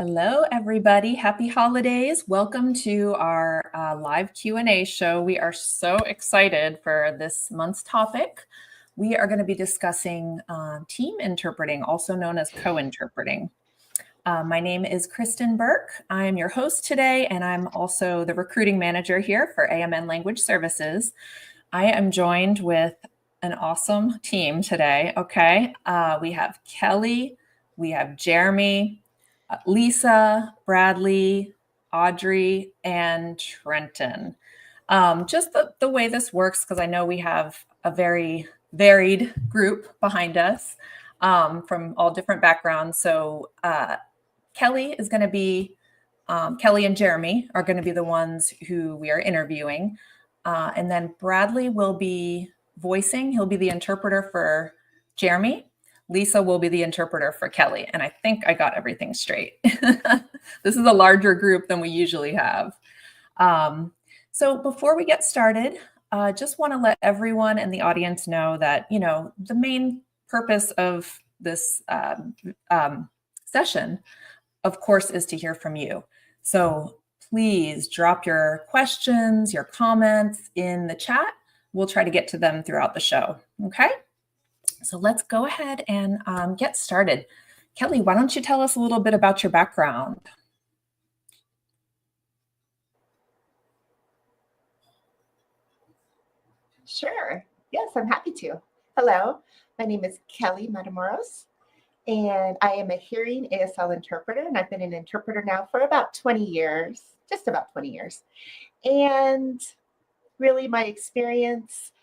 Hello, everybody. Happy holidays. Welcome to our live Q&A show. We are so excited for this month's topic. We are going to be discussing team interpreting, also known as co-interpreting. My name is Kristen Burke. I am your host today, and I'm also the recruiting manager here for AMN Language Services. I am joined with an awesome team today, okay? We have Kelly, we have Jeremy, Lisa, Bradley, Audrey, and Trenton. Just the way this works, because I know we have a very varied group behind us from all different backgrounds. So Kelly is going to be, Kelly and Jeremy are going to be the ones who we are interviewing. And then Bradley will be voicing. He'll be the interpreter for Jeremy. Lisa will be the interpreter for Kelly. And I think I got everything straight. This is a larger group than we usually have. So before we get started, just want to let everyone in the audience know that, the main purpose of this session, of course, is to hear from you. So please drop your questions, your comments in the chat. We'll try to get to them throughout the show. Okay? So let's go ahead and get started. Kelly, why don't you tell us a little bit about your background? Sure. Yes, I'm happy to. Hello, my name is Kelly Matamoros, and I am a hearing ASL interpreter, and I've been an interpreter now for about 20 years, just about 20 years. And really my experience,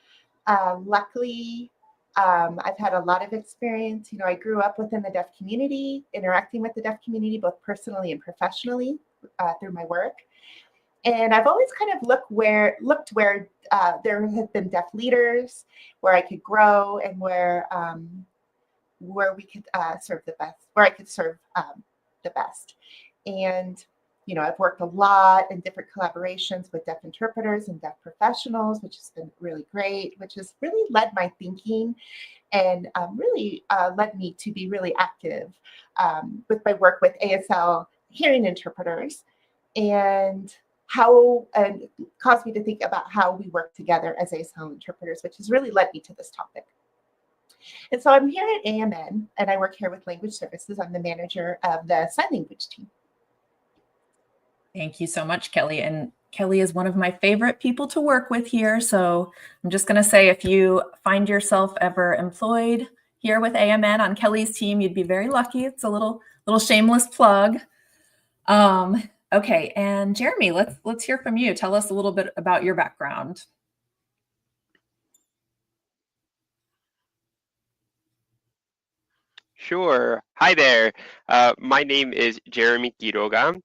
luckily, I've had a lot of experience. I grew up within the deaf community, interacting with the deaf community, both personally and professionally through my work. And I've always kind of looked where there have been deaf leaders, where I could grow, and where we could serve the best, where I could serve the best. And I've worked a lot in different collaborations with deaf interpreters and deaf professionals, which has been really great, which has really led my thinking and really led me to be really active with my work with ASL hearing interpreters, and caused me to think about how we work together as ASL interpreters, which has really led me to this topic. And so I'm here at AMN, and I work here with Language Services. I'm the manager of the sign language team. Thank you so much, Kelly. And Kelly is one of my favorite people to work with here. So I'm just going to say, if you find yourself ever employed here with AMN on Kelly's team, you'd be very lucky. It's a little shameless plug. Okay, and Jeremy, let's hear from you. Tell us a little bit about your background. Sure. Hi there. My name is Jeremy Quiroga.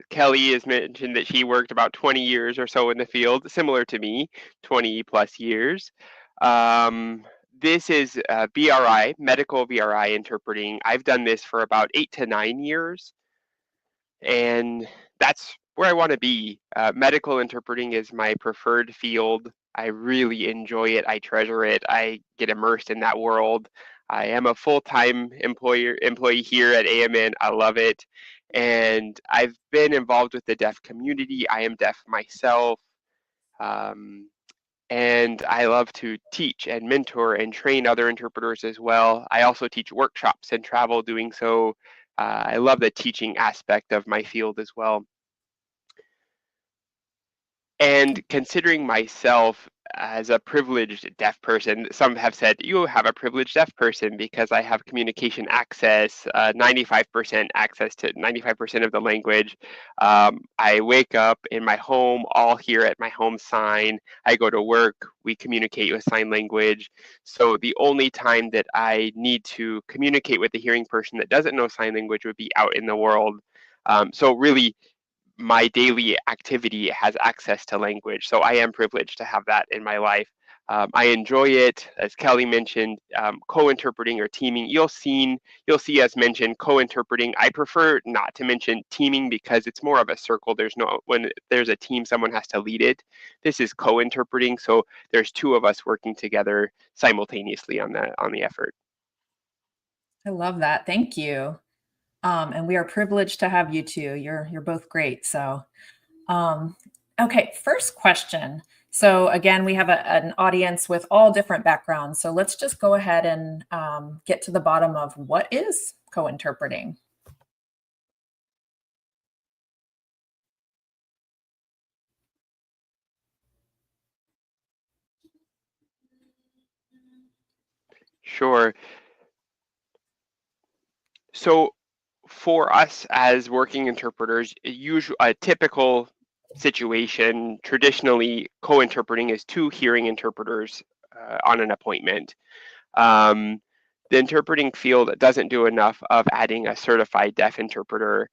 Kelly has mentioned that she worked about 20 years or so in the field, similar to me, 20 plus years. This is VRI, medical VRI interpreting. I've done this for about 8 to 9 years, and that's where I want to be. Medical interpreting is my preferred field. I really enjoy it. I treasure it. I get immersed in that world. I am a full-time employee here at AMN. I love it. And I've been involved with the deaf community. I am deaf myself. And I love to teach and mentor and train other interpreters as well. I also teach workshops and travel doing so. I love the teaching aspect of my field as well. And considering myself as a privileged deaf person, some have said, you have a privileged deaf person because I have communication access, 95% access to 95% of the language. I wake up in my home, all here at my home sign. I go to work, we communicate with sign language. So the only time that I need to communicate with a hearing person that doesn't know sign language would be out in the world. So really, my daily activity has access to language. So I am privileged to have that in my life. I enjoy it, as Kelly mentioned, co-interpreting or teaming. You'll see us mention co-interpreting. I prefer not to mention teaming because it's more of a circle. When there's a team, someone has to lead it. This is co-interpreting, so there's two of us working together simultaneously on the effort. I love that. Thank you. And we are privileged to have you two. You're both great. So, okay, first question. So again, we have an audience with all different backgrounds. So let's just go ahead and get to the bottom of what is co-interpreting. Sure. So for us as working interpreters, a typical situation, traditionally co-interpreting is two hearing interpreters on an appointment. Um, the interpreting field doesn't do enough of adding a certified deaf interpreter.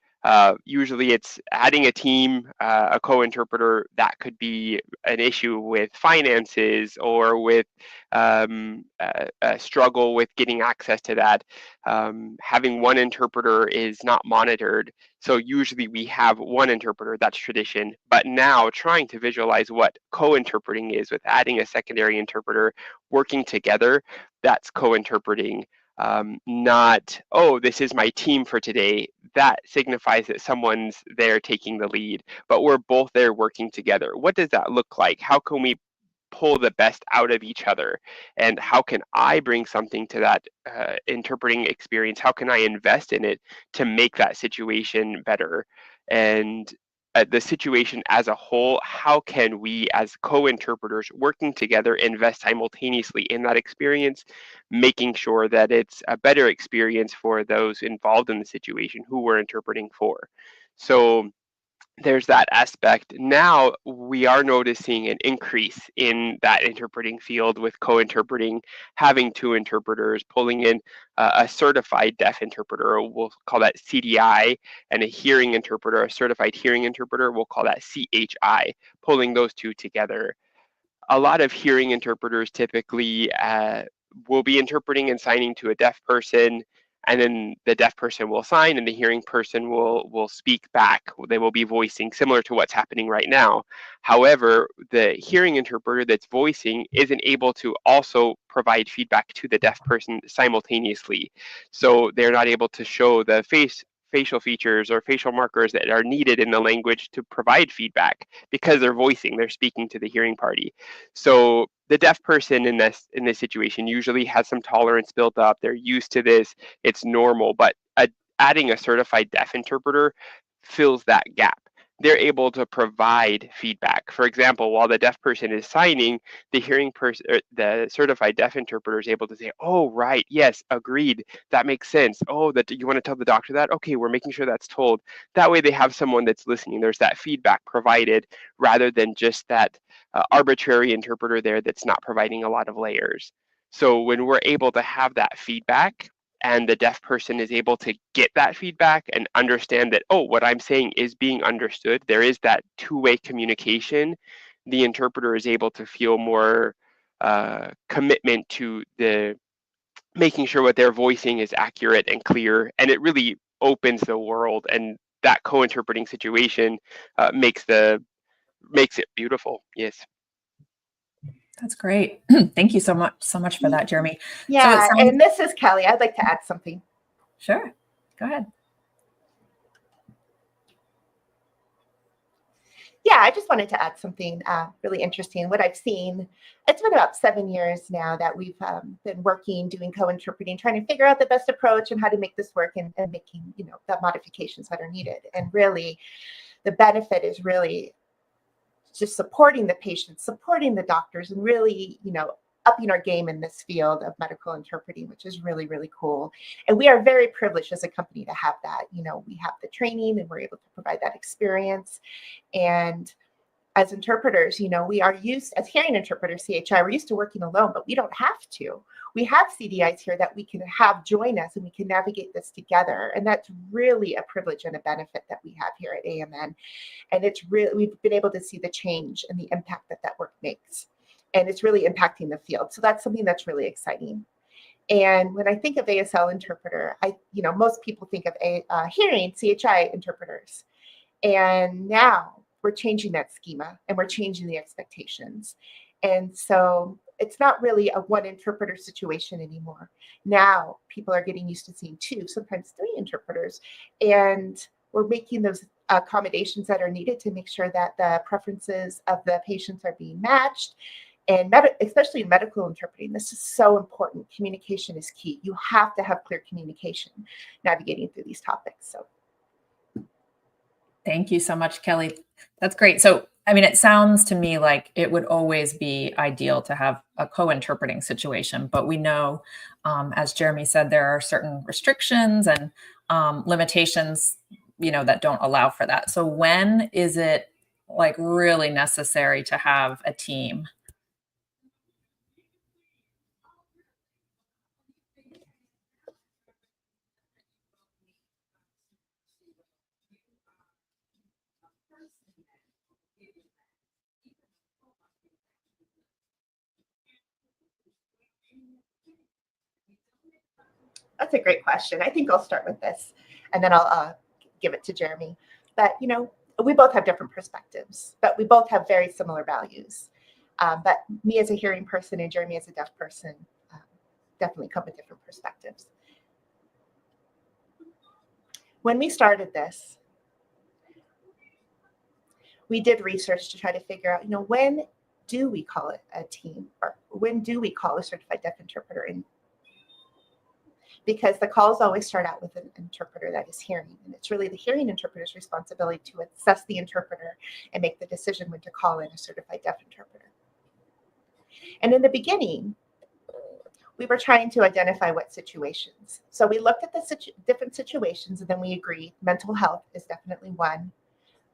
Usually it's adding a team, a co-interpreter. That could be an issue with finances or with a struggle with getting access to that. Having one interpreter is not monitored. So usually we have one interpreter, that's tradition. But now trying to visualize what co-interpreting is with adding a secondary interpreter, working together, that's co-interpreting. Not, oh, this is my team for today. That signifies that someone's there taking the lead, but we're both there working together. What does that look like? How can we pull the best out of each other? And how can I bring something to that interpreting experience? How can I invest in it to make that situation better? And the situation as a whole, how can we as co-interpreters working together invest simultaneously in that experience, making sure that it's a better experience for those involved in the situation who we're interpreting for? So there's that aspect. Now we are noticing an increase in that interpreting field with co-interpreting, having two interpreters, pulling in a certified deaf interpreter, we'll call that CDI, and a hearing interpreter, a certified hearing interpreter, we'll call that CHI, pulling those two together. A lot of hearing interpreters typically will be interpreting and signing to a deaf person, and then the deaf person will sign and the hearing person will speak back. They will be voicing similar to what's happening right now. However, the hearing interpreter that's voicing isn't able to also provide feedback to the deaf person simultaneously. So they're not able to show the facial features or facial markers that are needed in the language to provide feedback because they're voicing, they're speaking to the hearing party. So the deaf person in this situation usually has some tolerance built up. They're used to this. It's normal. But adding a certified deaf interpreter fills that gap. They're able to provide feedback. For example, while the deaf person is signing, the hearing person, the certified deaf interpreter is able to say, "Oh, right, yes, agreed. That makes sense. Oh, that you want to tell the doctor that? Okay, we're making sure that's told." That way, they have someone that's listening. There's that feedback provided rather than just that arbitrary interpreter there that's not providing a lot of layers. So when we're able to have that feedback and the deaf person is able to get that feedback and understand that, oh, what I'm saying is being understood, there is that two-way communication, the interpreter is able to feel more commitment to the making sure what they're voicing is accurate and clear, and it really opens the world, and that co-interpreting situation makes it beautiful. Yes. That's great. Thank you so much for that, Jeremy. So it Yeah, sounds, and this is Kelly. I'd like to add something. sure, go ahead. Yeah, I just wanted to add something really interesting. What I've seen, it's been about 7 years now that we've been working, doing co-interpreting, trying to figure out the best approach and how to make this work and making, the modifications that are needed. And really, the benefit is really just supporting the patients, supporting the doctors, and really, upping our game in this field of medical interpreting, which is really, really cool. And we are very privileged as a company to have that. We have the training and we're able to provide that experience. And as interpreters, we are used, as hearing interpreters, CHI, we're used to working alone, but we don't have to. We have CDIs here that we can have join us and we can navigate this together. And that's really a privilege and a benefit that we have here at AMN. And it's really, we've been able to see the change and the impact that that work makes. And it's really impacting the field. So that's something that's really exciting. And when I think of ASL interpreter, most people think of hearing CHI interpreters. And now we're changing that schema and we're changing the expectations. And so it's not really a one interpreter situation anymore. Now people are getting used to seeing 2, sometimes 3 interpreters, and we're making those accommodations that are needed to make sure that the preferences of the patients are being matched. And especially in medical interpreting, this is so important. Communication is key. You have to have clear communication navigating through these topics. So thank you so much, Kelly. That's great. So, I mean, it sounds to me like it would always be ideal to have a co-interpreting situation, but we know, as Jeremy said, there are certain restrictions and limitations, that don't allow for that. So when is it like really necessary to have a team? that's a great question. I think I'll start with this, and then I'll give it to Jeremy. But we both have different perspectives, but we both have very similar values. But me as a hearing person and Jeremy as a deaf person definitely come with different perspectives. When we started this, we did research to try to figure out, when do we call it a team, or when do we call a certified deaf interpreter in? Because the calls always start out with an interpreter that is hearing, and it's really the hearing interpreter's responsibility to assess the interpreter and make the decision when to call in a certified deaf interpreter. And in the beginning, we were trying to identify what situations. So we looked at the different situations, and then we agreed mental health is definitely one.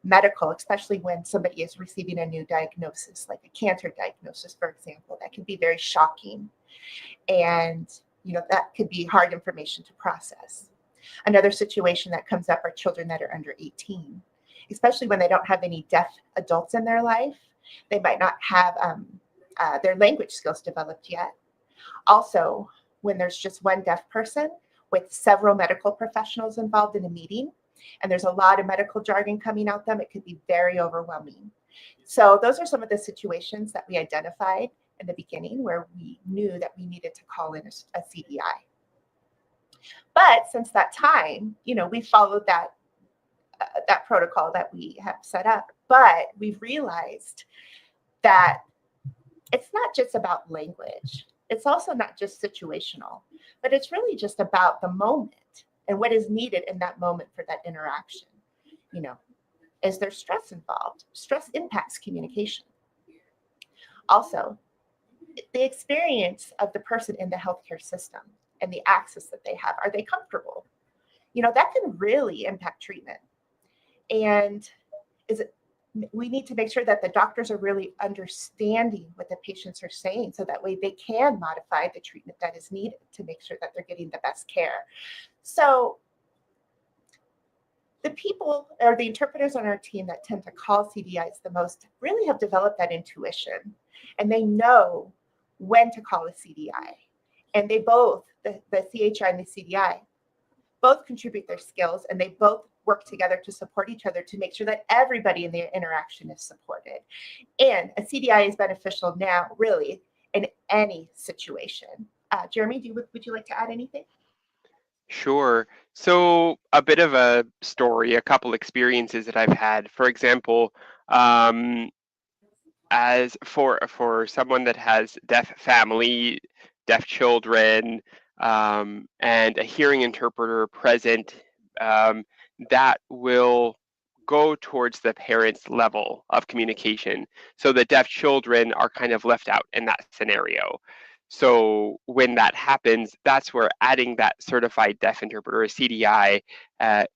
Medical, especially when somebody is receiving a new diagnosis, like a cancer diagnosis, for example, that can be very shocking. And that could be hard information to process. Another situation that comes up are children that are under 18, especially when they don't have any deaf adults in their life. They might not have their language skills developed yet. Also, when there's just one deaf person with several medical professionals involved in a meeting, and there's a lot of medical jargon coming out them, it could be very overwhelming. So those are some of the situations that we identified in the beginning where we knew that we needed to call in a CDI. But since that time, we followed that protocol that we have set up. But we've realized that it's not just about language. It's also not just situational, but it's really just about the moment and what is needed in that moment for that interaction. Is there stress involved? Stress impacts communication. Also, the experience of the person in the healthcare system and the access that they have. Are they comfortable? That can really impact treatment. And we need to make sure that the doctors are really understanding what the patients are saying, so that way they can modify the treatment that is needed to make sure that they're getting the best care. So the people or the interpreters on our team that tend to call CDIs the most really have developed that intuition, and they know when to call a CDI. And they both, the CHI and the CDI, both contribute their skills, and they both work together to support each other to make sure that everybody in their interaction is supported. And a CDI is beneficial now, really, in any situation. Jeremy, would you like to add anything? Sure. So a bit of a story, a couple experiences that I've had. For example, as for someone that has deaf family, deaf children, and a hearing interpreter present, that will go towards the parents' level of communication. So the deaf children are kind of left out in that scenario. So when that happens, that's where adding that certified deaf interpreter, a CDI, that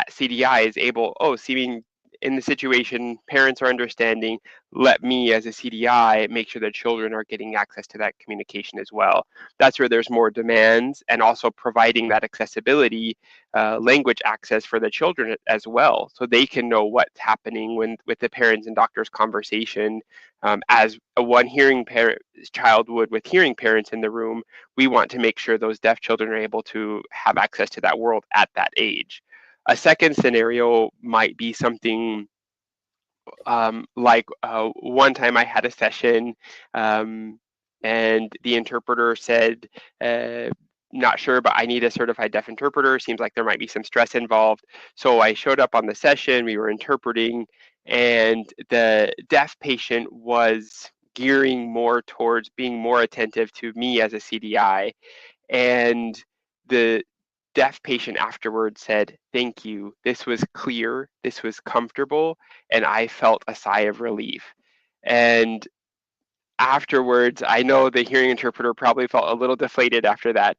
CDI is able, seeing in the situation, parents are understanding, let me as a CDI make sure that children are getting access to that communication as well. That's where there's more demands, and also providing that accessibility, language access for the children as well, so they can know what's happening with the parents and doctors conversation. As a one hearing child would with hearing parents in the room, we want to make sure those deaf children are able to have access to that world at that age. A second scenario might be something like one time I had a session And the interpreter said, not sure, but I need a certified deaf interpreter. Seems like there might be some stress involved. So I showed up on the session, we were interpreting, and the deaf patient was gearing more towards being more attentive to me as a CDI. And the deaf patient afterwards said, "Thank you. This was clear, this was comfortable, and I felt a sigh of relief." And afterwards, I know the hearing interpreter probably felt a little deflated after that.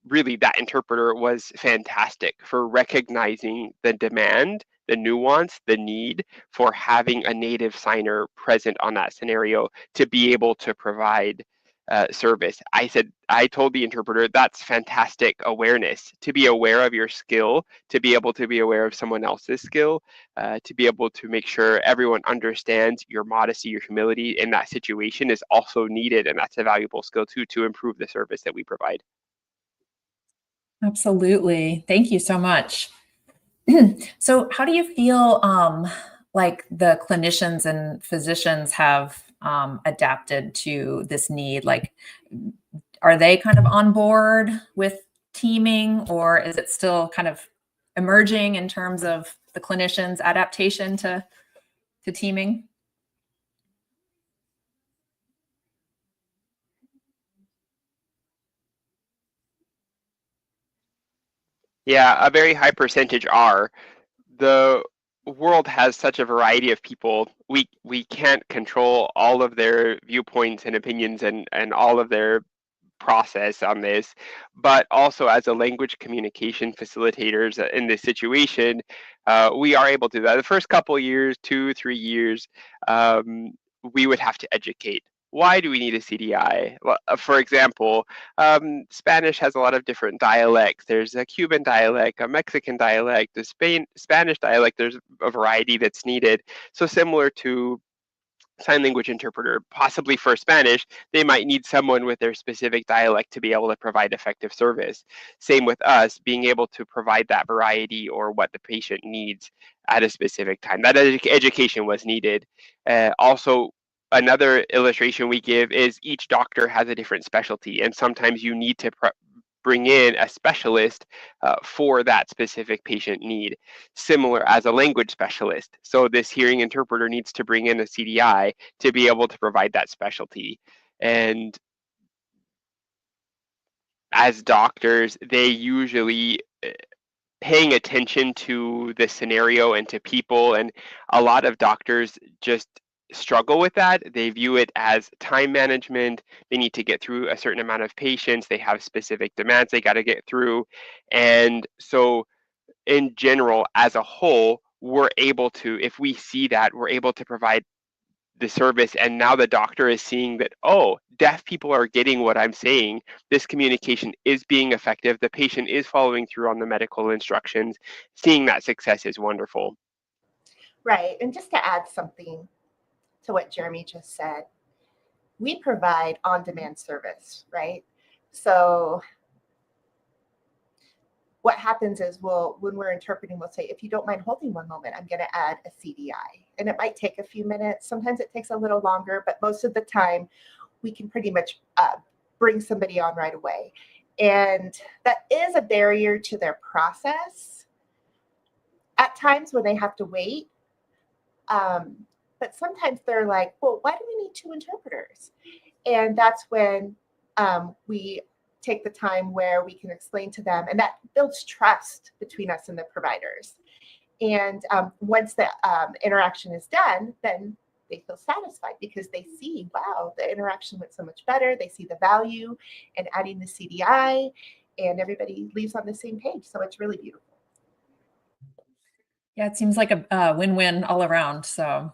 Really, that interpreter was fantastic for recognizing the demand, the nuance, the need for having a native signer present on that scenario to be able to provide service. I told the interpreter, that's fantastic awareness, to be aware of your skill, to be able to be aware of someone else's skill, to be able to make sure everyone understands your modesty, your humility in that situation is also needed. And that's a valuable skill too, to improve the service that we provide. Absolutely. Thank you so much. So how do you feel like the clinicians and physicians have adapted to this need? Like, are they kind of on board with teaming, or is it still kind of emerging in terms of the clinicians' adaptation to teaming? Yeah, a very high percentage are. The world has such a variety of people. We can't control all of their viewpoints and opinions and all of their process on this, but also as a language communication facilitators in this situation, we are able to do that. The first couple years, 2, 3 years, we would have to educate. Why do we need a CDI? Well, for example, Spanish has a lot of different dialects. There's a Cuban dialect, a Mexican dialect, the Spanish dialect. There's a variety that's needed. So similar to sign language interpreter, possibly for Spanish, they might need someone with their specific dialect to be able to provide effective service. Same with us, being able to provide that variety or what the patient needs at a specific time. That education was needed. Also, another illustration we give is each doctor has a different specialty, and sometimes you need to bring in a specialist for that specific patient need, similar as a language specialist. So this hearing interpreter needs to bring in a CDI to be able to provide that specialty. And as doctors, they usually paying attention to the scenario and to people, and a lot of doctors just struggle with that. They view it as time management. They need to get through a certain amount of patients. They have specific demands they got to get through. And so in general, as a whole, we're able to, if we see that, we're able to provide the service. And now the doctor is seeing that, oh, deaf people are getting what I'm saying. This communication is being effective. The patient is following through on the medical instructions. Seeing that success is wonderful. Right. And just to add something to what Jeremy just said, we provide on-demand service, right? So what happens is when we're interpreting, we'll say, if you don't mind holding one moment, I'm going to add a CDI. And it might take a few minutes. Sometimes it takes a little longer, but most of the time we can pretty much bring somebody on right away. And that is a barrier to their process at times when they have to wait. But sometimes they're like, well, why do we need 2 interpreters? And that's when we take the time where we can explain to them, and that builds trust between us and the providers. And once the interaction is done, then they feel satisfied because they see, wow, the interaction went so much better. They see the value in adding the CDI, and everybody leaves on the same page. So it's really beautiful. Yeah, it seems like a win-win all around. So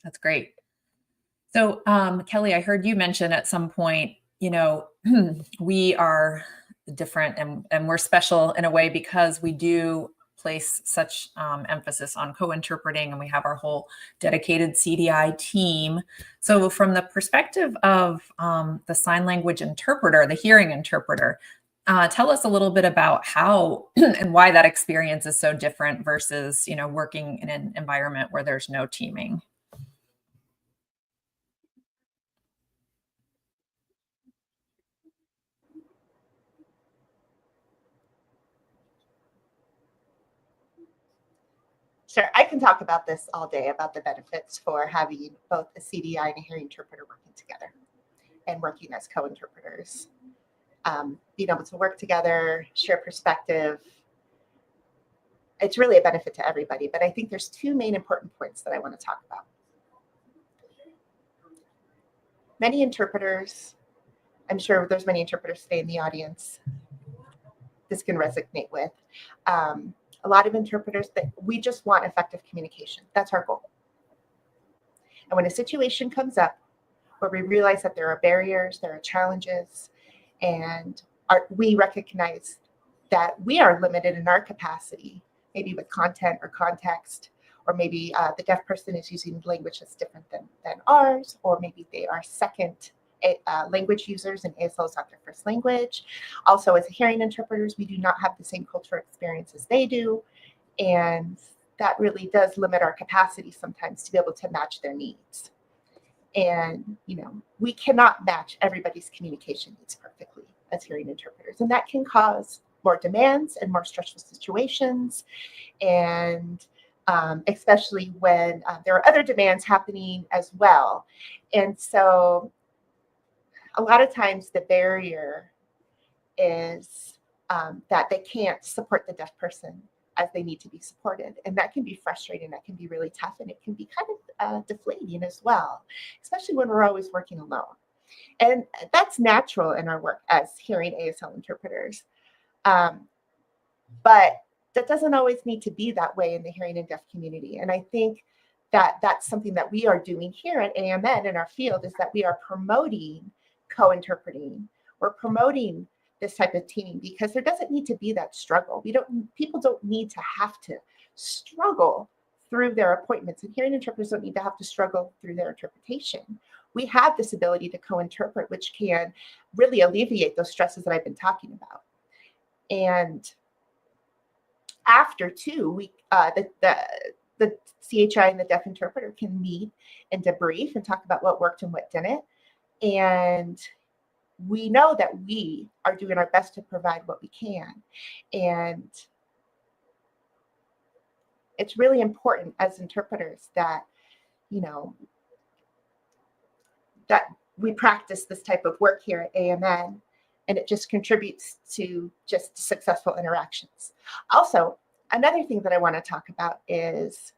that's great. So Kelly, I heard you mention at some point, we are different and we're special in a way because we do place such emphasis on co-interpreting, and we have our whole dedicated CDI team. So from the perspective of the sign language interpreter, the hearing interpreter, tell us a little bit about how and why that experience is so different versus, working in an environment where there's no teaming. Sure, I can talk about this all day, about the benefits for having both a CDI and a hearing interpreter working together and working as co-interpreters. Being able to work together, share perspective, it's really a benefit to everybody. But I think there's two main important points that I want to talk about. Many interpreters, I'm sure there's many interpreters today in the audience this can resonate with. A lot of interpreters, that we just want effective communication. That's our goal. And when a situation comes up where we realize that there are barriers, there are challenges, and we recognize that we are limited in our capacity, maybe with content or context, or maybe the deaf person is using language that's different than ours, or maybe they are second language users and ASL is not their first language. Also, as hearing interpreters, we do not have the same cultural experience as they do, and that really does limit our capacity sometimes to be able to match their needs. And, we cannot match everybody's communication needs perfectly as hearing interpreters. And that can cause more demands and more stressful situations. And especially when there are other demands happening as well. And so a lot of times the barrier is that they can't support the deaf person as they need to be supported. And that can be frustrating. That can be really tough. And it can be kind of deflating as well, especially when we're always working alone. And that's natural in our work as hearing ASL interpreters. But that doesn't always need to be that way in the hearing and deaf community. And I think that that's something that we are doing here at AMN in our field, is that we are promoting co-interpreting. We're promoting this type of teaming because there doesn't need to be that struggle. People don't need to have to struggle through their appointments, and hearing interpreters don't need to have to struggle through their interpretation. We have this ability to co-interpret, which can really alleviate those stresses that I've been talking about. And after the CHI and the deaf interpreter can meet and debrief and talk about what worked and what didn't. And we know that we are doing our best to provide what we can. And it's really important as interpreters that, that we practice this type of work here at AMN, and it just contributes to just successful interactions. Also, another thing that I want to talk about is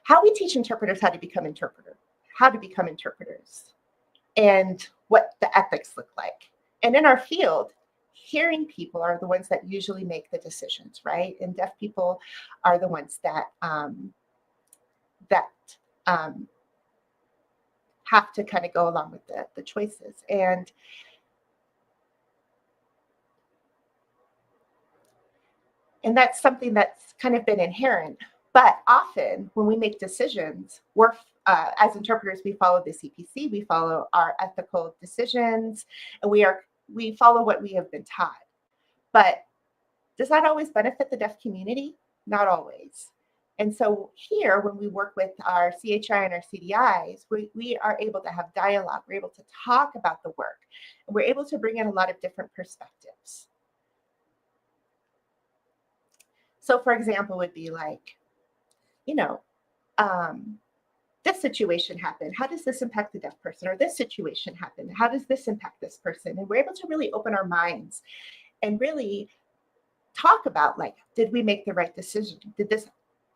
how we teach interpreters how to become interpreters, and what the ethics look like. And in our field, hearing people are the ones that usually make the decisions, right? And deaf people are the ones that have to kind of go along with the choices. And that's something that's kind of been inherent. But often when we make decisions, we're as interpreters, we follow the CPC, we follow our ethical decisions, and we follow what we have been taught. But does that always benefit the deaf community? Not always. And so here, when we work with our CHI and our CDIs, we are able to have dialogue. We're able to talk about the work, and we're able to bring in a lot of different perspectives. So, for example, would be like, this situation happened. How does this impact the deaf person? Or this situation happened. How does this impact this person? And we're able to really open our minds and really talk about, like, did we make the right decision? Did this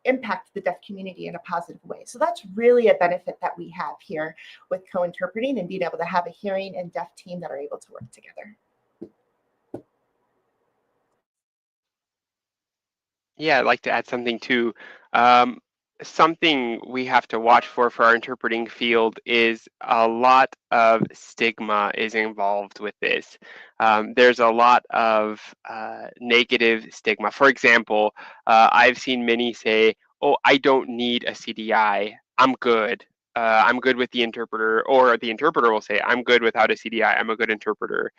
impact the deaf community in a positive way? So that's really a benefit that we have here with co-interpreting and being able to have a hearing and deaf team that are able to work together. Yeah, I'd like to add something too. Something we have to watch for our interpreting field is a lot of stigma is involved with this. There's a lot of negative stigma. For example, I've seen many say, "Oh, I don't need a CDI. I'm good. I'm good with the interpreter," or the interpreter will say, "I'm good without a CDI. I'm a good interpreter."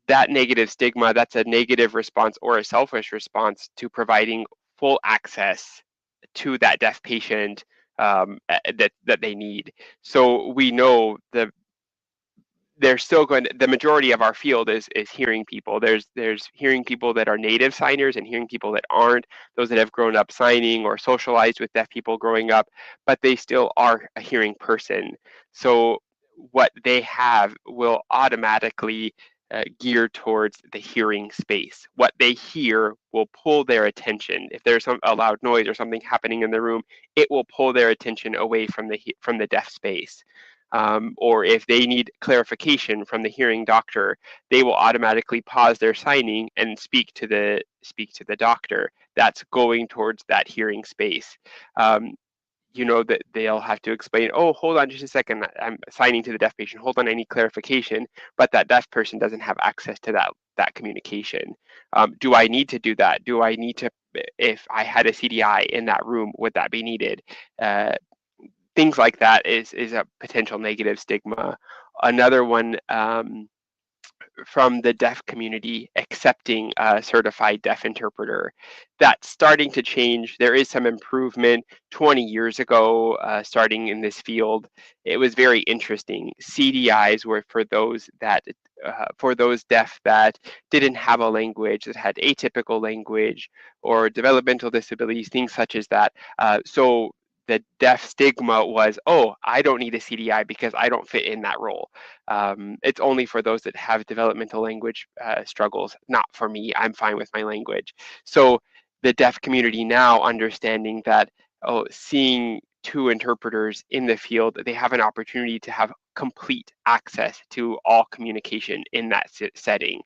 That negative stigma, that's a negative response or a selfish response to providing full access to that deaf patient that they need. So we know they're still going to, the majority of our field is hearing people. There's hearing people that are native signers and hearing people that aren't, those that have grown up signing or socialized with deaf people growing up, but they still are a hearing person. So what they have will automatically gear towards the hearing space. What they hear will pull their attention. If there's a loud noise or something happening in the room, it will pull their attention away from the deaf space. Or if they need clarification from the hearing doctor, they will automatically pause their signing and speak to the doctor. That's going towards that hearing space. That they'll have to explain, oh, hold on just a second, I'm signing to the deaf patient, hold on, I need clarification, but that deaf person doesn't have access to that communication. Do I need to do that? Do I need to, if I had a CDI in that room, would that be needed? Things like that is a potential negative stigma. Another one, from the deaf community accepting a certified deaf interpreter. That's starting to change. There is some improvement. 20 years ago, starting in this field, it was very interesting. CDIs were for those deaf that didn't have a language, that had atypical language or developmental disabilities, things such as that. So the deaf stigma was, oh, I don't need a CDI because I don't fit in that role. It's only for those that have developmental language struggles, not for me. I'm fine with my language. So the deaf community now understanding that, oh, seeing two interpreters in the field, they have an opportunity to have complete access to all communication in that setting.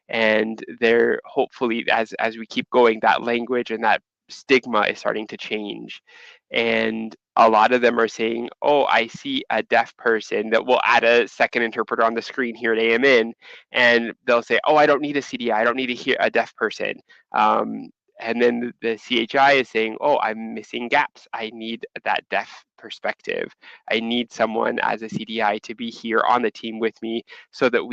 And they're hopefully, as we keep going, that language and that stigma is starting to change. And a lot of them are saying, oh, I see a deaf person, that will add a second interpreter on the screen here at AMN, and they'll say, oh, I don't need a CDI, I don't need to hear a deaf person. And then the CHI is saying, oh, I'm missing gaps, I need that deaf perspective. I need someone as a CDI to be here on the team with me so that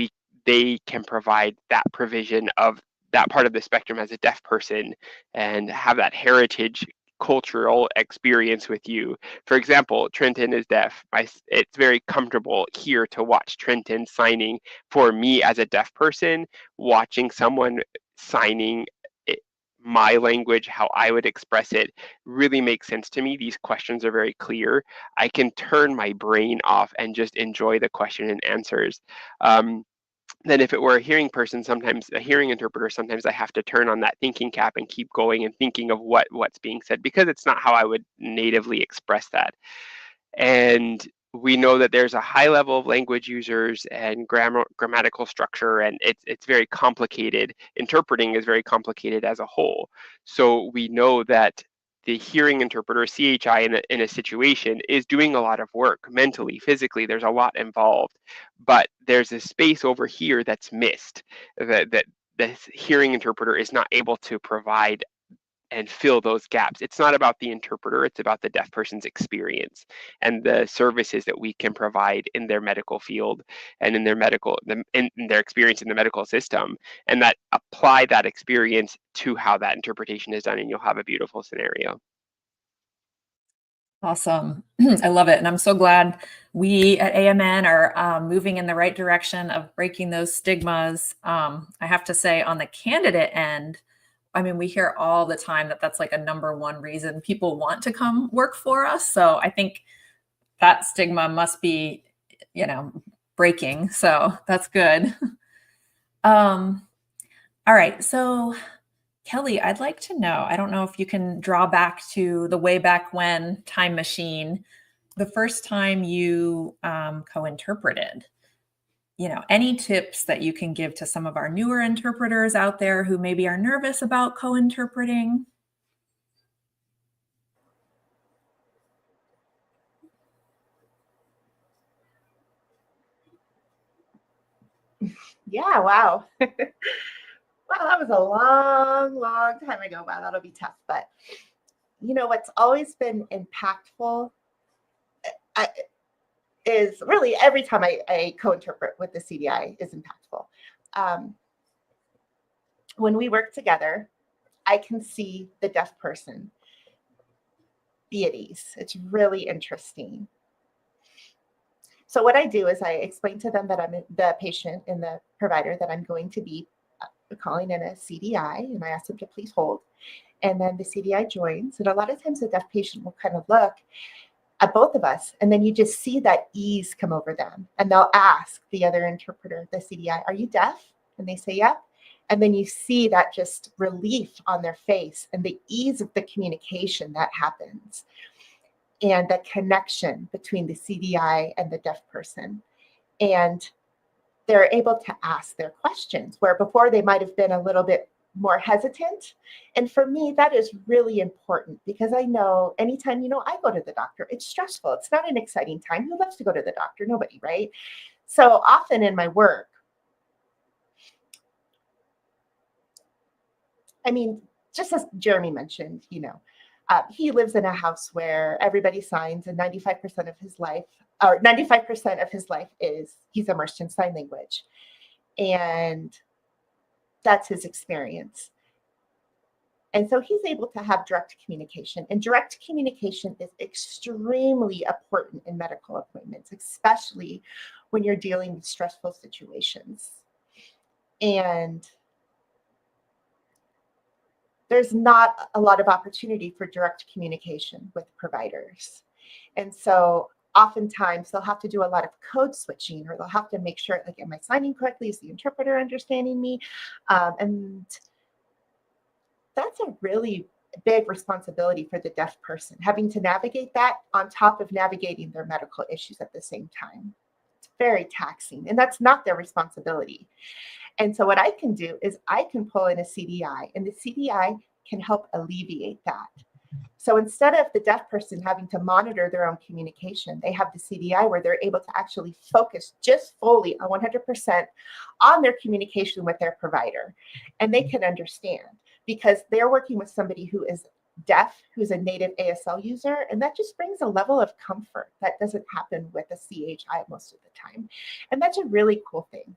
they can provide that provision of that part of the spectrum as a deaf person and have that heritage cultural experience with you. For example, Trenton is deaf. It's very comfortable here to watch Trenton signing. For me as a deaf person, watching someone signing my language, how I would express it, really makes sense to me. These questions are very clear. I can turn my brain off and just enjoy the question and answers. Then if it were a hearing person, sometimes a hearing interpreter, sometimes I have to turn on that thinking cap and keep going and thinking of what's being said, because it's not how I would natively express that. And we know that there's a high level of language users and grammatical structure, and it's very complicated. Interpreting is very complicated as a whole. So we know that the hearing interpreter, CHI, in a situation is doing a lot of work mentally, physically. There's a lot involved, but there's a space over here that's missed, that the hearing interpreter is not able to provide and fill those gaps. It's not about the interpreter, it's about the deaf person's experience and the services that we can provide in their medical field and in their experience in the medical system, and that apply that experience to how that interpretation is done, and you'll have a beautiful scenario. Awesome. I love it. And I'm so glad we at AMN are moving in the right direction of breaking those stigmas. I have to say, on the candidate end, I mean, we hear all the time that that's like a number one reason people want to come work for us. So I think that stigma must be, breaking. So that's good. All right. So Kelly, I'd like to know, I don't know if you can draw back to the way back when time machine, the first time you co-interpreted. Any tips that you can give to some of our newer interpreters out there who maybe are nervous about co-interpreting? Yeah, wow. Wow, that was a long, long time ago. Wow, that'll be tough. But what's always been impactful is really every time I co-interpret with the CDI is impactful. When we work together, I can see the deaf person be at ease. It's really interesting. So what I do is I explain to them that I'm the patient and the provider that I'm going to be calling in a CDI, and I ask them to please hold. And then the CDI joins, and a lot of times the deaf patient will kind of look at both of us, and then you just see that ease come over them, and they'll ask the other interpreter, the CDI, "Are you deaf?" And they say, "Yep." And then you see that just relief on their face and the ease of the communication that happens, and the connection between the CDI and the deaf person. And they're able to ask their questions where before they might have been a little bit more hesitant. And for me, that is really important because I know anytime, I go to the doctor, it's stressful. It's not an exciting time. Who loves to go to the doctor? Nobody, right? So often in my work, just as Jeremy mentioned, he lives in a house where everybody signs, and 95% of his life, or 95% of his life is he's immersed in sign language. And that's his experience. And so he's able to have direct communication. And direct communication is extremely important in medical appointments, especially when you're dealing with stressful situations. And there's not a lot of opportunity for direct communication with providers. And so oftentimes they'll have to do a lot of code switching, or they'll have to make sure, like, am I signing correctly? Is the interpreter understanding me? And that's a really big responsibility for the deaf person, having to navigate that on top of navigating their medical issues at the same time. It's very taxing, and that's not their responsibility. And so what I can do is I can pull in a CDI, and the CDI can help alleviate that. So instead of the deaf person having to monitor their own communication, they have the CDI where they're able to actually focus just fully on 100% on their communication with their provider. And they can understand because they're working with somebody who is deaf, who's a native ASL user, and that just brings a level of comfort that doesn't happen with a CHI most of the time. And that's a really cool thing.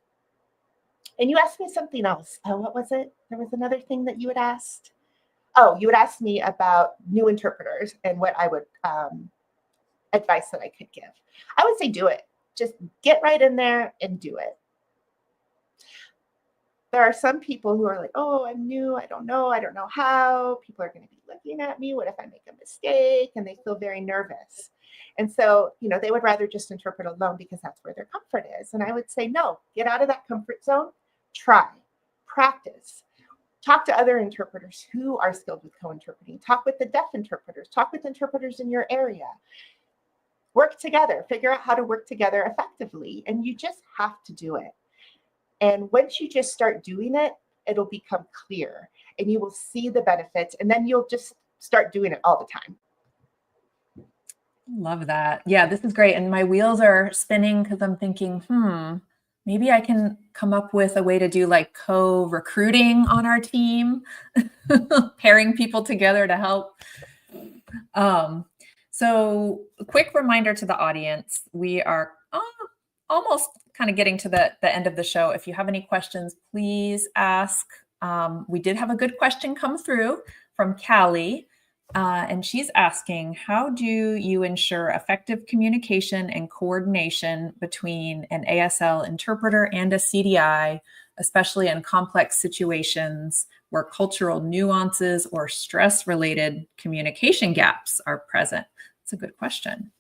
And you asked me something else. What was it? There was another thing that you had asked. Oh, you would ask me about new interpreters and what I would advice that I could give. I would say do it. Just get right in there and do it. There are some people who are like, oh, I'm new. I don't know how. People are going to be looking at me. What if I make a mistake? And they feel very nervous. And so, they would rather just interpret alone because that's where their comfort is. And I would say, no, get out of that comfort zone. Try, practice. Talk to other interpreters who are skilled with co-interpreting. Talk with the deaf interpreters. Talk with interpreters in your area. Work together. Figure out how to work together effectively. And you just have to do it. And once you just start doing it, it'll become clear and you will see the benefits. And then you'll just start doing it all the time. Love that. Yeah, this is great. And my wheels are spinning because I'm thinking, maybe I can come up with a way to do like co-recruiting on our team, pairing people together to help. So a quick reminder to the audience, we are almost kind of getting to the end of the show. If you have any questions, please ask. We did have a good question come through from Callie. And she's asking, how do you ensure effective communication and coordination between an ASL interpreter and a CDI, especially in complex situations where cultural nuances or stress-related communication gaps are present? That's a good question.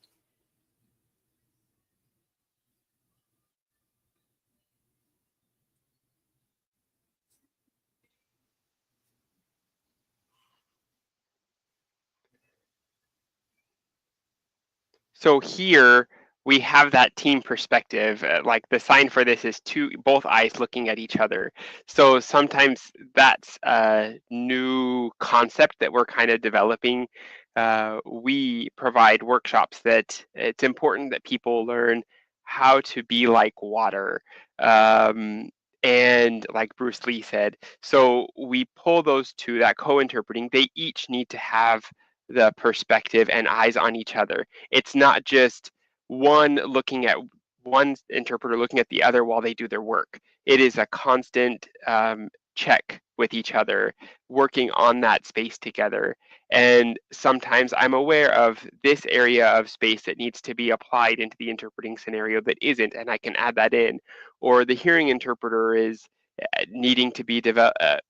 So here we have that team perspective. Like the sign for this is both eyes looking at each other. So sometimes that's a new concept that we're kind of developing. We provide workshops that it's important that people learn how to be like water. And like Bruce Lee said, so we pull those two, that co-interpreting, they each need to have the perspective and eyes on each other. It's not just one interpreter looking at the other while they do their work. It is a constant check with each other, working on that space together. And sometimes I'm aware of this area of space that needs to be applied into the interpreting scenario that isn't, and I can add that in. Or the hearing interpreter is needing to be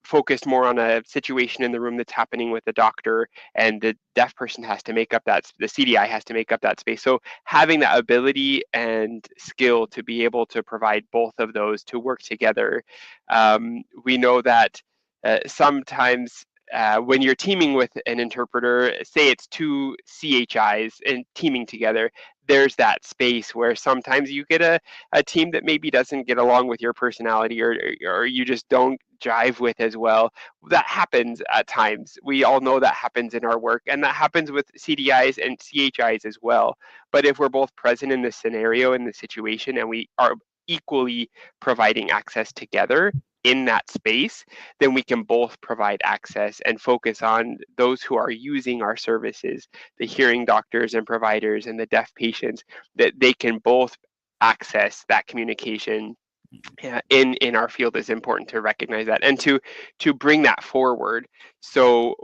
focused more on a situation in the room that's happening with the doctor, and the deaf person has to make up the CDI has to make up that space. So having that ability and skill to be able to provide both of those to work together. We know that sometimes when you're teaming with an interpreter, say it's two CHIs and teaming together, there's that space where sometimes you get a team that maybe doesn't get along with your personality, or you just don't jive with as well. That happens at times. We all know that happens in our work, and that happens with CDIs and CHIs as well. But if we're both present in the scenario, in the situation, and we are equally providing access together in that space, then we can both provide access and focus on those who are using our services, the hearing doctors and providers and the deaf patients, that they can both access that communication in our field. Is important to recognize that and to bring that forward. So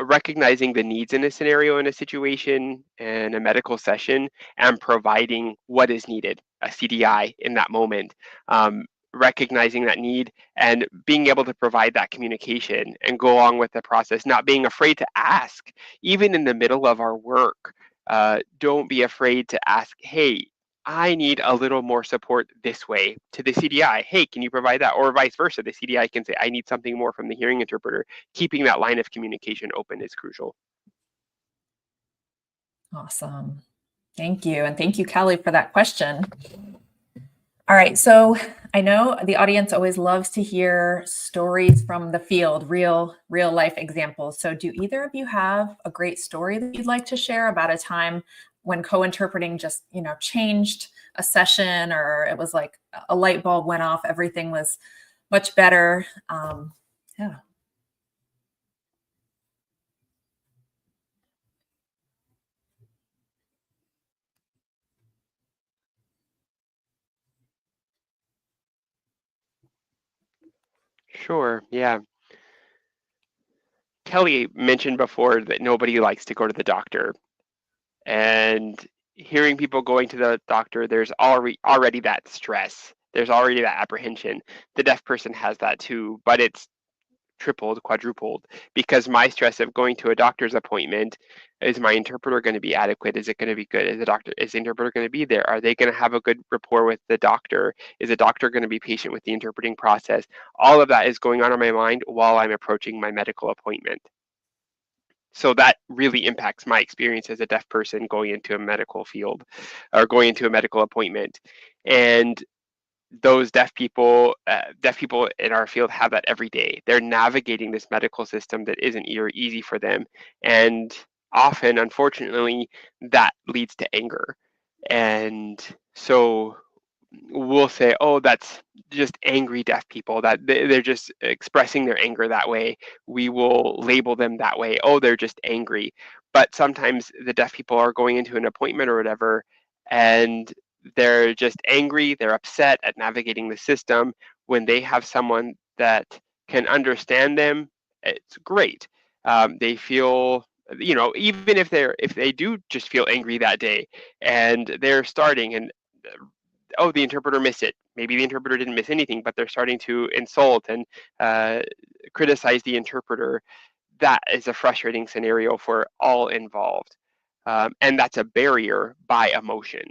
recognizing the needs in a scenario, in a situation, in a medical session, and providing what is needed, a CDI in that moment, recognizing that need and being able to provide that communication and go along with the process, not being afraid to ask, even in the middle of our work. Don't be afraid to ask, hey, I need a little more support this way, to the CDI. Hey, can you provide that? Or vice versa. The CDI can say, I need something more from the hearing interpreter. Keeping that line of communication open is crucial. Awesome. Thank you. And thank you, Kelly, for that question. All right. So I know the audience always loves to hear stories from the field, real life examples. So do either of you have a great story that you'd like to share about a time when co-interpreting just, changed a session, or it was like a light bulb went off, everything was much better? Yeah. Sure. Yeah. Kelly mentioned before that nobody likes to go to the doctor. And hearing people going to the doctor, there's already that stress. There's already that apprehension. The deaf person has that too, but it's tripled, quadrupled, because my stress of going to a doctor's appointment, is my interpreter going to be adequate? Is it going to be good? Is the interpreter going to be there? Are they going to have a good rapport with the doctor? Is the doctor going to be patient with the interpreting process? All of that is going on in my mind while I'm approaching my medical appointment. So that really impacts my experience as a deaf person going into a medical field, or going into a medical appointment. And those deaf people in our field have that every day. They're navigating this medical system that isn't easy for them, and often, unfortunately, that leads to anger. And so we'll say, oh, that's just angry deaf people, that they're just expressing their anger that way. We will label them that way. Oh, they're just angry. But sometimes the deaf people are going into an appointment or whatever, and they're just angry, they're upset at navigating the system. When they have someone that can understand them, it's great. They feel, even if they do just feel angry that day, and they're starting, and oh, the interpreter missed it. Maybe the interpreter didn't miss anything, but they're starting to insult and criticize the interpreter. That is a frustrating scenario for all involved. And that's a barrier by emotion.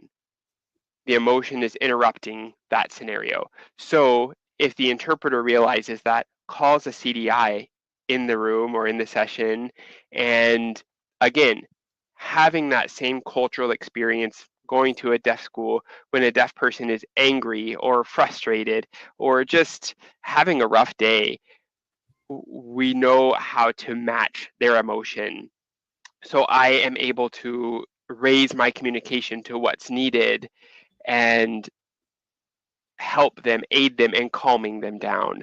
The emotion is interrupting that scenario. So if the interpreter realizes that, calls a CDI in the room or in the session, and again, having that same cultural experience going to a deaf school, when a deaf person is angry or frustrated or just having a rough day, we know how to match their emotion. So I am able to raise my communication to what's needed and help them, aid them in calming them down,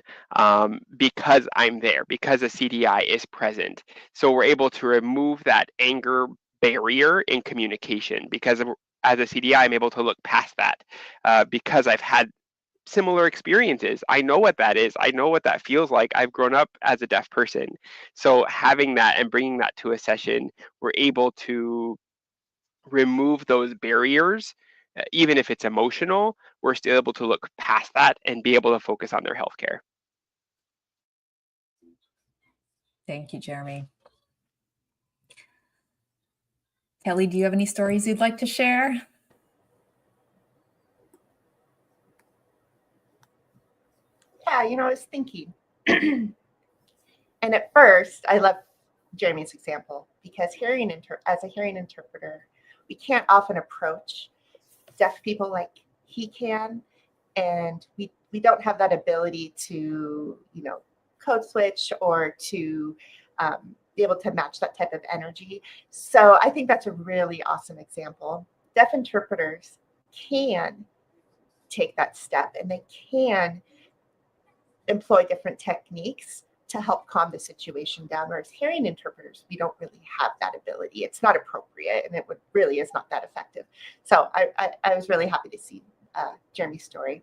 because I'm there, because a CDI is present. So we're able to remove that anger barrier in communication, because as a CDI, I'm able to look past that, because I've had similar experiences. I know what that is. I know what that feels like. I've grown up as a deaf person. So having that and bringing that to a session, we're able to remove those barriers. Even if it's emotional, we're still able to look past that and be able to focus on their healthcare. Thank you, Jeremy. Kelly, do you have any stories you'd like to share? Yeah, I was thinking. And at first, I love Jeremy's example because as a hearing interpreter, we can't often approach deaf people like he can, and we don't have that ability to code switch or to be able to match that type of energy. So I think that's a really awesome example. Deaf interpreters can take that step, and they can employ different techniques to help calm the situation down. Whereas hearing interpreters, we don't really have that ability. It's not appropriate, and really is not that effective. So I was really happy to see Jeremy's story.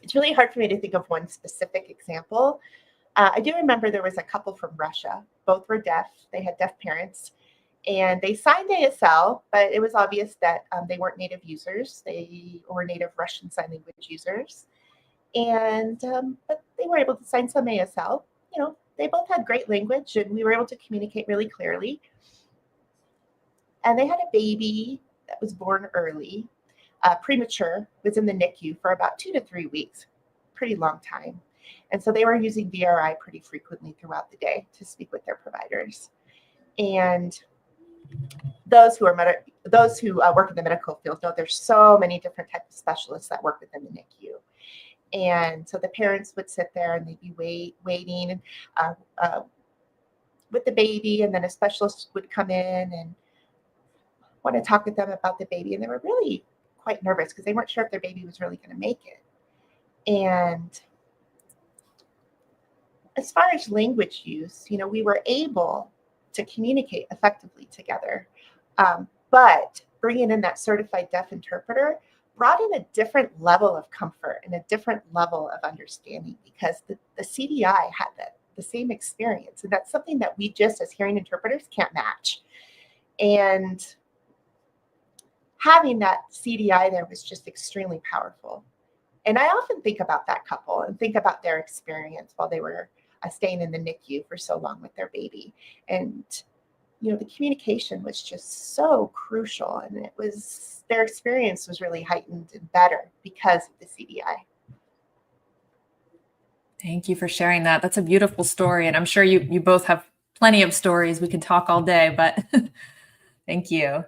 It's really hard for me to think of one specific example. I do remember there was a couple from Russia. Both were deaf. They had deaf parents, and they signed ASL, but it was obvious that they weren't native users. They were native Russian Sign Language users. And but they were able to sign some ASL. They both had great language, and we were able to communicate really clearly. And they had a baby that was born early, premature, was in the NICU for about 2 to 3 weeks, pretty long time. And so they were using VRI pretty frequently throughout the day to speak with their providers. And those who work in the medical field know there's so many different types of specialists that work within the NICU. And so the parents would sit there and they'd be waiting with the baby, and then a specialist would come in and want to talk with them about the baby. And they were really quite nervous because they weren't sure if their baby was really going to make it. And as far as language use, we were able to communicate effectively together. But bringing in that certified deaf interpreter brought in a different level of comfort and a different level of understanding, because the CDI had the same experience. And that's something that we just as hearing interpreters can't match. And having that CDI there was just extremely powerful. And I often think about that couple and think about their experience while they were staying in the NICU for so long with their baby. And the communication was just so crucial, and their experience was really heightened and better because of the CDI. Thank you for sharing that. That's a beautiful story. And I'm sure you both have plenty of stories. We could talk all day, but thank you.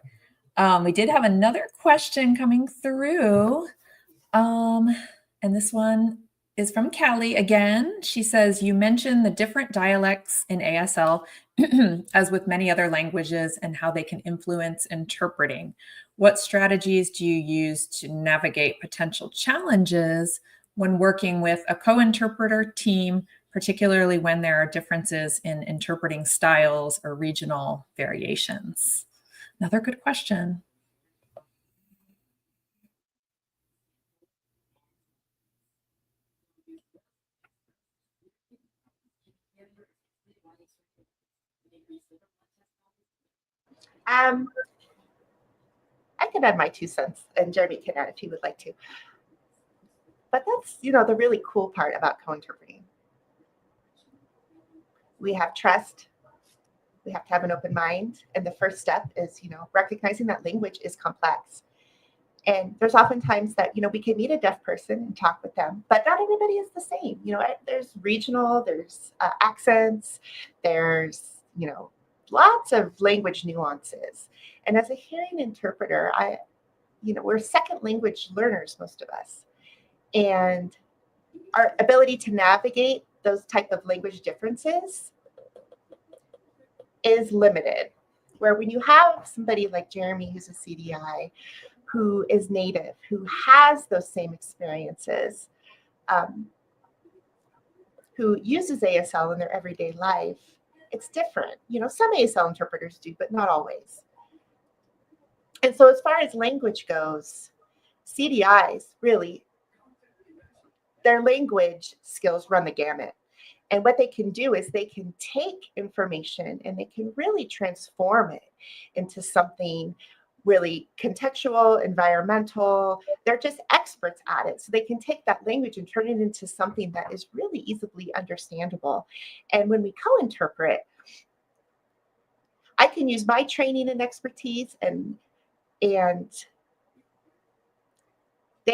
We did have another question coming through. And this one is from Callie again. She says, you mentioned the different dialects in ASL, as with many other languages, and how they can influence interpreting. What strategies do you use to navigate potential challenges when working with a co-interpreter team, particularly when there are differences in interpreting styles or regional variations? Another good question. I can add my 2 cents, and Jeremy can add if he would like to. But that's, the really cool part about co-interpreting. We have trust. We have to have an open mind. And the first step is, recognizing that language is complex. And there's oftentimes that, we can meet a deaf person and talk with them, but not everybody is the same. There's regional, there's accents, there's, lots of language nuances. And as a hearing interpreter, we're second language learners, most of us. And our ability to navigate those type of language differences is limited. Where when you have somebody like Jeremy, who's a CDI, who is native, who has those same experiences, who uses ASL in their everyday life, it's different. Some ASL interpreters do, but not always. And so as far as language goes, CDIs really their language skills run the gamut. And what they can do is they can take information and they can really transform it into something really contextual, environmental. They're just experts at it. So they can take that language and turn it into something that is really easily understandable. And when we co-interpret, I can use my training and expertise, and they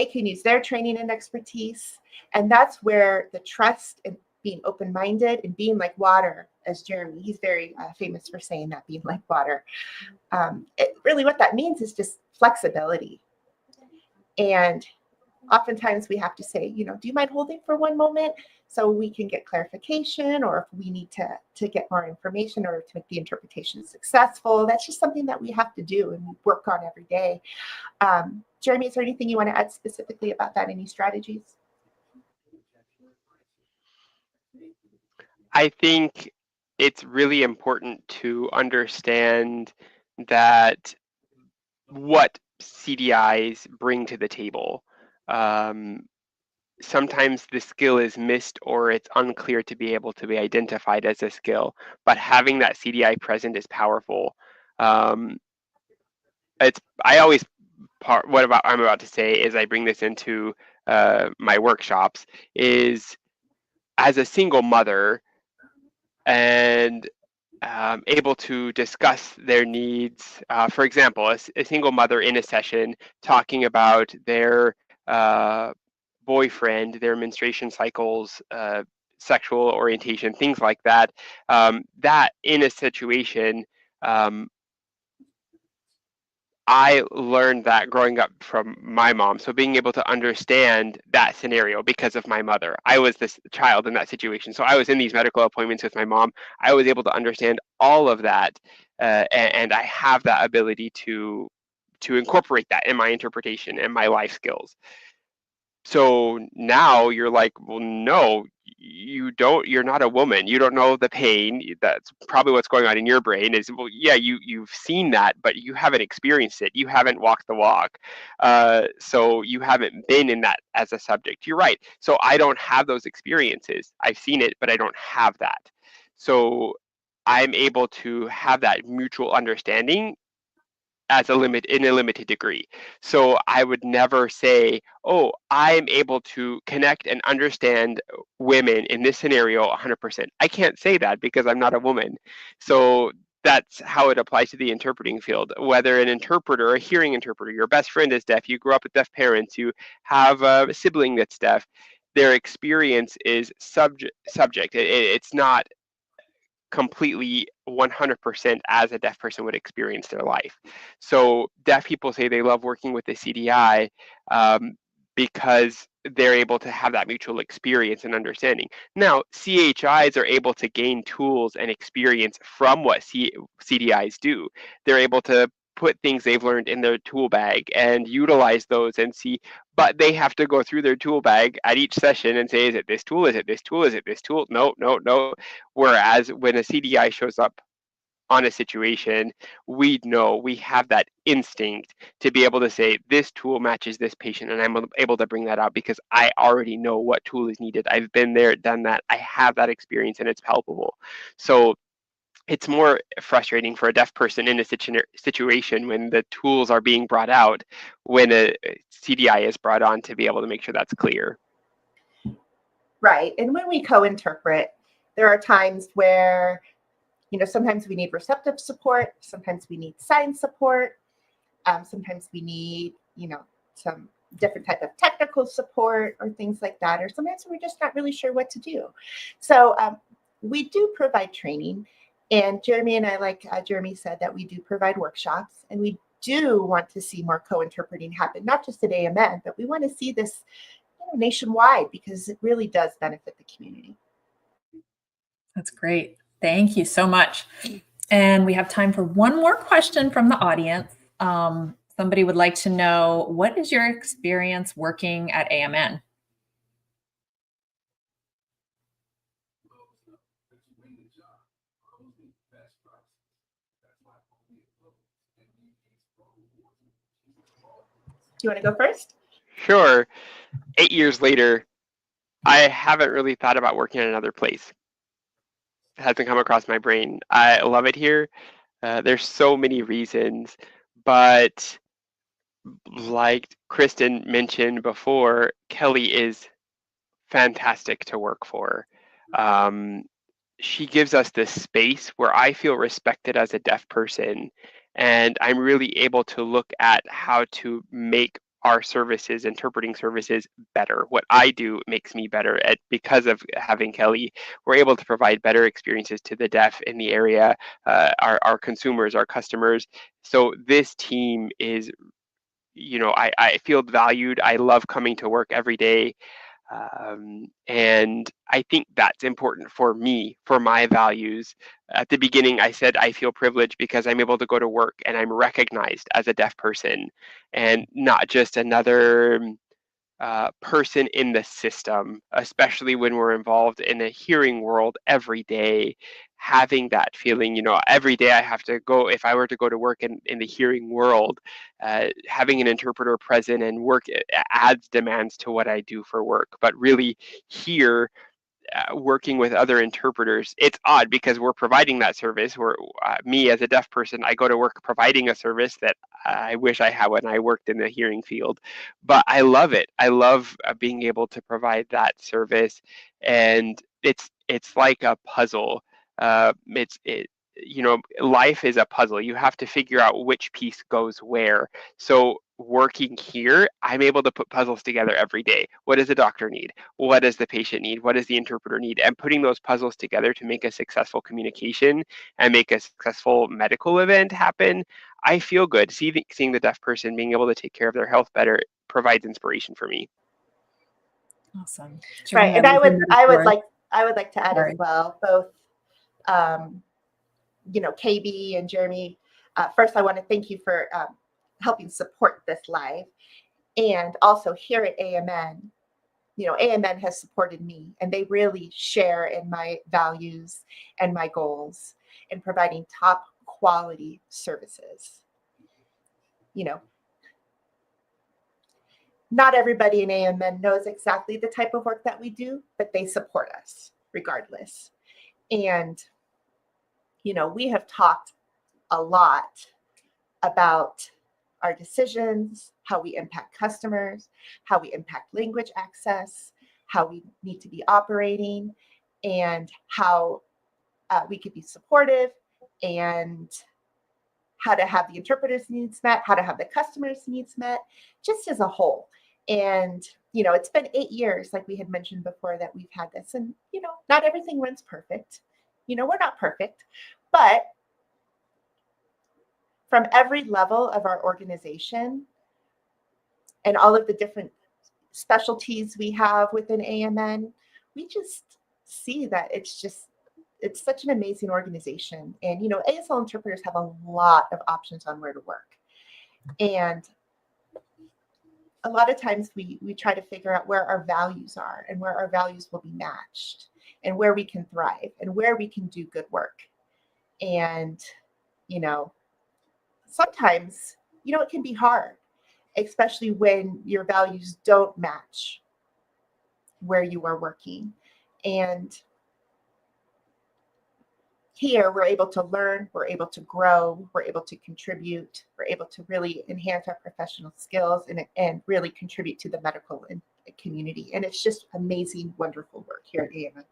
can use their training and expertise. And that's where the trust and being open-minded and being like water, as Jeremy, he's very famous for saying that, being like water. Really what that means is just flexibility. And oftentimes we have to say, do you mind holding for one moment so we can get clarification, or if we need to get more information or to make the interpretation successful. That's just something that we have to do and we work on every day. Jeremy, is there anything you want to add specifically about that? Any strategies? I think it's really important to understand that what CDIs bring to the table. Sometimes the skill is missed or it's unclear to be able to be identified as a skill, but having that CDI present is powerful. I always what I'm about to say is I bring this into my workshops is as a single mother and able to discuss their needs. For example, a single mother in a session talking about their boyfriend, their menstruation cycles, sexual orientation, things like that. That in a situation, I learned that growing up from my mom. So being able to understand that scenario because of my mother, I was this child in that situation. So I was in these medical appointments with my mom. I was able to understand all of that, and I have that ability to incorporate that in my interpretation and my life skills. So now you're like, well, no, you don't. You're not a woman. You don't know the pain. That's probably what's going on in your brain. Is well, yeah, you've seen that, but you haven't experienced it. You haven't walked the walk. So you haven't been in that as a subject. You're right. So I don't have those experiences. I've seen it, but I don't have that. So I'm able to have that mutual understanding in a limited degree. So I would never say, oh, I'm able to connect and understand women in this scenario 100%. I can't say that because I'm not a woman. So that's how it applies to the interpreting field. Whether an interpreter, a hearing interpreter, your best friend is deaf, you grew up with deaf parents, you have a sibling that's deaf, their experience is subject. It's not completely 100% as a deaf person would experience their life. So deaf people say they love working with the CDI because they're able to have that mutual experience and understanding. Now, CHIs are able to gain tools and experience from what CDIs do. They're able to put things they've learned in their tool bag and utilize those and see, but they have to go through their tool bag at each session and say, is it this tool? Is it this tool? Is it this tool? No, no, no. Whereas when a CDI shows up on a situation, we know, we have that instinct to be able to say, this tool matches this patient, and I'm able to bring that out because I already know what tool is needed. I've been there, done that. I have that experience, and it's palpable. So it's more frustrating for a deaf person in a situation when the tools are being brought out, when a CDI is brought on to be able to make sure that's clear. Right. And when we co-interpret, there are times where, sometimes we need receptive support, sometimes we need sign support, sometimes we need, some different type of technical support or things like that, or sometimes we're just not really sure what to do. So we do provide training. And Jeremy and I, like Jeremy said, that we do provide workshops, and we do want to see more co-interpreting happen, not just at AMN, but we want to see this nationwide because it really does benefit the community. That's great. Thank you so much. And we have time for one more question from the audience. Somebody would like to know, what is your experience working at AMN? Do you want to go first? Sure. 8 years later, I haven't really thought about working in another place. It hasn't come across my brain. I love it here. There's so many reasons, but like Kristen mentioned before, Kelly is fantastic to work for. Um, she gives us this space where I feel respected as a deaf person, and I'm really able to look at how to make our services, interpreting services, better. What I do makes me better at because of having Kelly. We're able to provide better experiences to the deaf in the area, our consumers, our customers. So this team is, I feel valued. I love coming to work every day. And I think that's important for me, for my values. At the beginning, I said I feel privileged because I'm able to go to work and I'm recognized as a deaf person and not just another person in the system, especially when we're involved in a hearing world every day. Having that feeling, every day I have to go, if I were to go to work in the hearing world, having an interpreter present and work adds demands to what I do for work. But really, here, working with other interpreters, it's odd because we're providing that service. Me as a deaf person, I go to work providing a service that I wish I had when I worked in the hearing field, but I love it. I love being able to provide that service, and it's like a puzzle. Life is a puzzle. You have to figure out which piece goes where. So working here, I'm able to put puzzles together every day. What does the doctor need? What does the patient need? What does the interpreter need? And putting those puzzles together to make a successful communication and make a successful medical event happen, I feel good. Seeing the deaf person being able to take care of their health better provides inspiration for me. Awesome. Right. Jeremy, And I would like to add as well, both, KB and Jeremy. First, I want to thank you for helping support this live, and also here at AMN. AMN has supported me, and they really share in my values and my goals in providing top quality services. Not everybody in AMN knows exactly the type of work that we do, but they support us regardless. And, we have talked a lot about our decisions, how we impact customers, how we impact language access, how we need to be operating, and how we could be supportive, and how to have the interpreter's needs met, how to have the customer's needs met, just as a whole. And, it's been 8 years, like we had mentioned before, that we've had this. And, not everything runs perfect. We're not perfect, but from every level of our organization and all of the different specialties we have within AMN, we just see that it's such an amazing organization. And, ASL interpreters have a lot of options on where to work. And a lot of times we try to figure out where our values are and where our values will be matched and where we can thrive and where we can do good work. And, sometimes, it can be hard, especially when your values don't match where you are working. And here we're able to learn, we're able to grow, we're able to contribute, we're able to really enhance our professional skills and really contribute to the medical community. And it's just amazing, wonderful work here at AMN.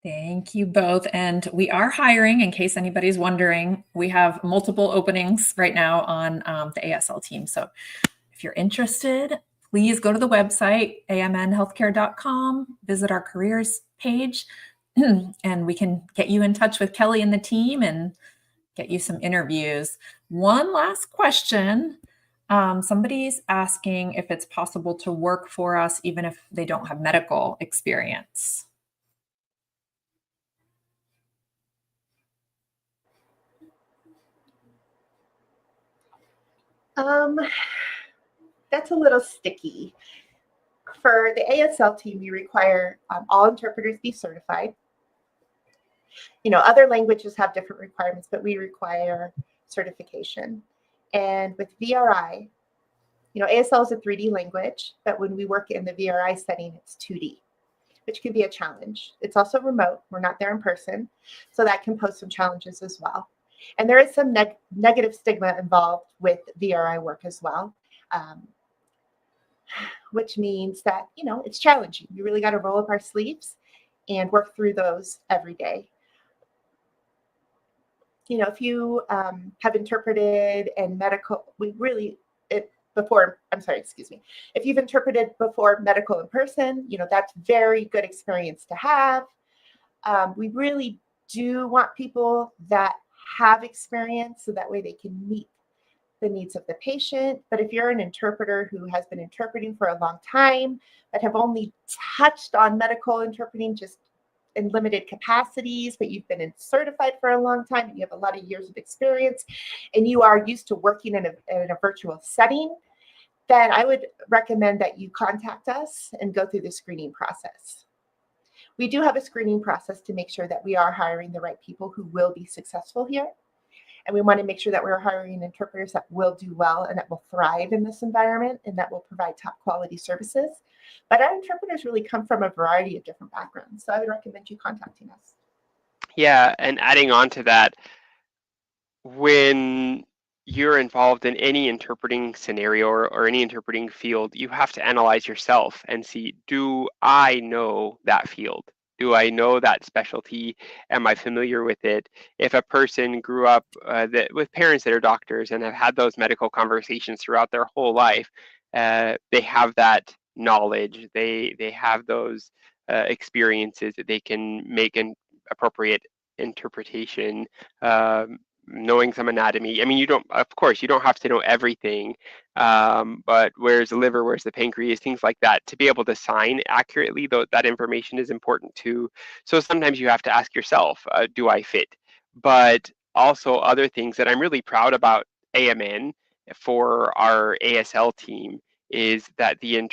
Thank you both. And we are hiring, in case anybody's wondering. We have multiple openings right now on the ASL team. So if you're interested, please go to the website, amnhealthcare.com, visit our careers page, and we can get you in touch with Kelly and the team and get you some interviews. One last question. Somebody's asking if it's possible to work for us even if they don't have medical experience. That's a little sticky. For the ASL team, we require all interpreters be certified. Other languages have different requirements, but we require certification. And with VRI, ASL is a 3D language, but when we work in the VRI setting, it's 2D, which can be a challenge. It's also remote. We're not there in person, so that can pose some challenges as well. And there is some negative stigma involved with VRI work as well, which means that, it's challenging. We really got to roll up our sleeves and work through those every day. If you have interpreted in medical, if you've interpreted before medical in person, that's very good experience to have. We really do want people that have experience so that way they can meet the needs of the patient. But if you're an interpreter who has been interpreting for a long time, but have only touched on medical interpreting just in limited capacities, but you've been certified for a long time and you have a lot of years of experience and you are used to working in a virtual setting, then I would recommend that you contact us and go through the screening process. We do have a screening process to make sure that we are hiring the right people who will be successful here. And we want to make sure that we're hiring interpreters that will do well and that will thrive in this environment and that will provide top quality services. But our interpreters really come from a variety of different backgrounds. So I would recommend you contacting us. Yeah, and adding on to that, when you're involved in any interpreting scenario or any interpreting field, you have to analyze yourself and see, do I know that field? Do I know that specialty? Am I familiar with it? If a person grew up with parents that are doctors and have had those medical conversations throughout their whole life, they have that knowledge. They have those experiences that they can make an appropriate interpretation, knowing some anatomy. I mean, of course, you don't have to know everything, but where's the liver, where's the pancreas, things like that. To be able to sign accurately, though, that information is important too. So sometimes you have to ask yourself, do I fit? But also other things that I'm really proud about AMN for our ASL team is that the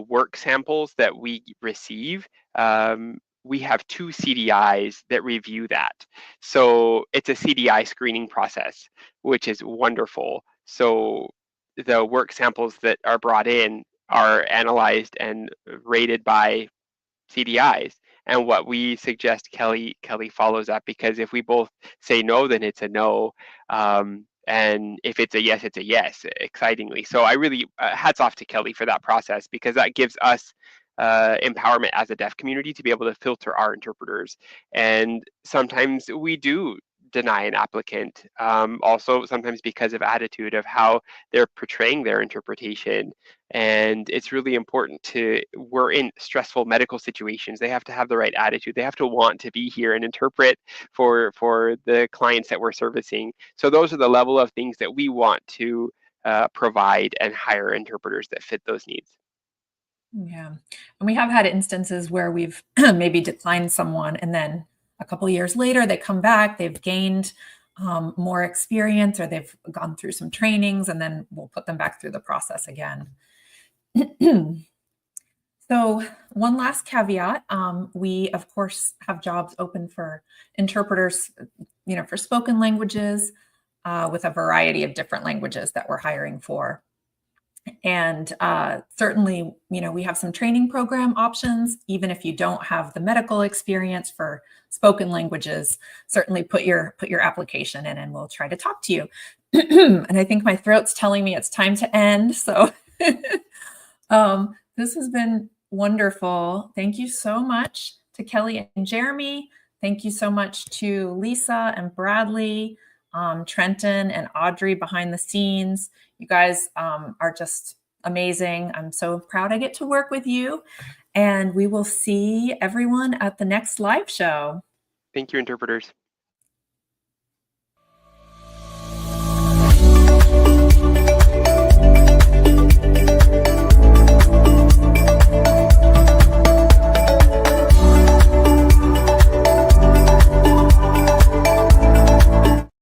work samples that we receive, we have 2 CDIs that review that. So it's a CDI screening process, which is wonderful. So the work samples that are brought in are analyzed and rated by CDIs. And what we suggest, Kelly follows that, because if we both say no, then it's a no. And if it's a yes, it's a yes, excitingly. So I really, hats off to Kelly for that process, because that gives us empowerment as a deaf community to be able to filter our interpreters. And sometimes we do deny an applicant, also sometimes because of attitude of how they're portraying their interpretation. And it's really important we're in stressful medical situations. They have to have the right attitude. They have to want to be here and interpret for the clients that we're servicing. So those are the level of things that we want to provide and hire interpreters that fit those needs. Yeah. And we have had instances where we've maybe declined someone, and then a couple of years later, they come back, they've gained more experience, or they've gone through some trainings, and then we'll put them back through the process again. So one last caveat, we of course have jobs open for interpreters, for spoken languages, with a variety of different languages that we're hiring for. And certainly, we have some training program options. Even if you don't have the medical experience for spoken languages, certainly put your application in and we'll try to talk to you. And I think my throat's telling me it's time to end. So this has been wonderful. Thank you so much to Kelly and Jeremy. Thank you so much to Lisa and Bradley, Trenton and Audrey behind the scenes. You guys are just amazing. I'm so proud I get to work with you. And we will see everyone at the next live show. Thank you, interpreters.